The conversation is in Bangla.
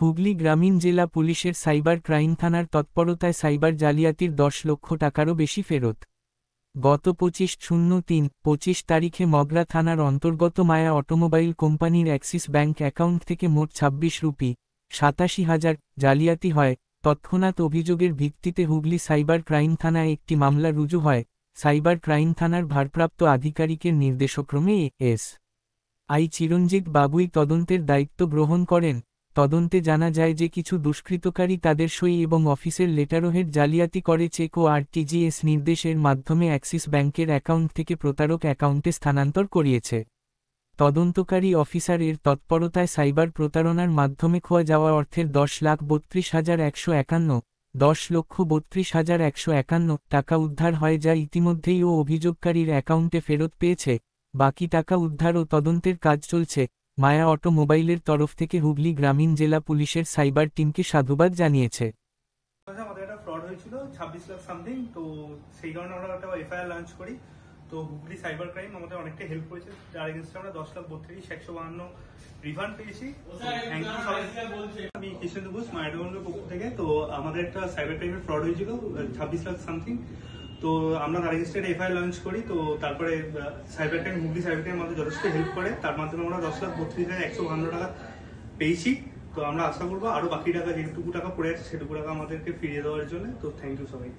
হুগলি গ্রামীণ জেলা পুলিশের সাইবার ক্রাইম থানার তৎপরতায় সাইবার জালিয়াতির 10 লক্ষ টাকারও বেশি ফেরত। গত 25/03/25 তারিখে মগরা থানার অন্তর্গত মায়া অটোমোবাইল কোম্পানির অ্যাক্সিস ব্যাংক অ্যাকাউন্ট থেকে মোট 26,87,000 জালিয়াতি হয়। তৎক্ষণাৎ অভিযোগের ভিত্তিতে হুগলি সাইবার ক্রাইম থানায় একটি মামলা রুজু হয়। সাইবার ক্রাইম থানার ভারপ্রাপ্ত আধিকারিকের নির্দেশক্রমে এস.আই. চিরঞ্জিত বাবুই তদন্তের দায়িত্ব গ্রহণ করেন। তদন্তে জানা যায় যে কিছু দুষ্কৃতকারী তাদের সই এবং অফিসের লেটারহেড জালিয়াতি করে চেক ও আরটিজিএস নির্দেশের মাধ্যমে অ্যাক্সিস ব্যাংকের অ্যাকাউন্ট থেকে প্রতারক অ্যাকাউন্টে স্থানান্তর করিয়েছে। তদন্তকারী অফিসার এর তৎপরতায় সাইবার প্রতারণার মাধ্যমে খোয়া যাওয়া অর্থের 10,32,151 টাকা উদ্ধার হয়, যা ইতিমধ্যেই ও অভিযোগকারীর অ্যাকাউন্টে ফেরত পেয়েছে। বাকি টাকা উদ্ধার ও তদন্তের কাজ চলছে। মায়া অটোমোবাইলের তরফ থেকে হুগলি গ্রামীণ জেলা পুলিশের সাইবার টিমকে সাধুবাদ জানিয়েছে। আমাদের একটা ফ্রড হয়েছিল 26 লাখ সামথিং, তো সেই কারণে আমরা একটা এফআইআর লঞ্চ করি। তো হুগলি সাইবার ক্রাইম আমাদের অনেকটা হেল্প করেছে, যার এগেইনস্টে আমরা 10,32,152 রিফান্ড পেয়েছি। আমি কৃষ্ণেন্দু ঘোষ মায়া অটোমোবাইলের পক্ষ থেকে। তো আমাদের একটা সাইবার ক্রাইমের ফ্রড হয়েছিল 26 লাখ সামথিং, তো আমরা তার এগেইনস্টে এফআইআর লঞ্চ করি। তো তারপরে cyber crime Hooghly cyber crime আমাদের যথেষ্ট হেল্প করে, তার মাধ্যমে আমরা 10,32,152 টাকা পেয়েছি। তো আমরা আশা করবো আরো বাকি টাকা যেটুকু টাকা পড়ে আছে সেটুকু টাকা আমাদেরকে ফিরিয়ে দেওয়ার জন্য। তো থ্যাংক ইউ সবাই।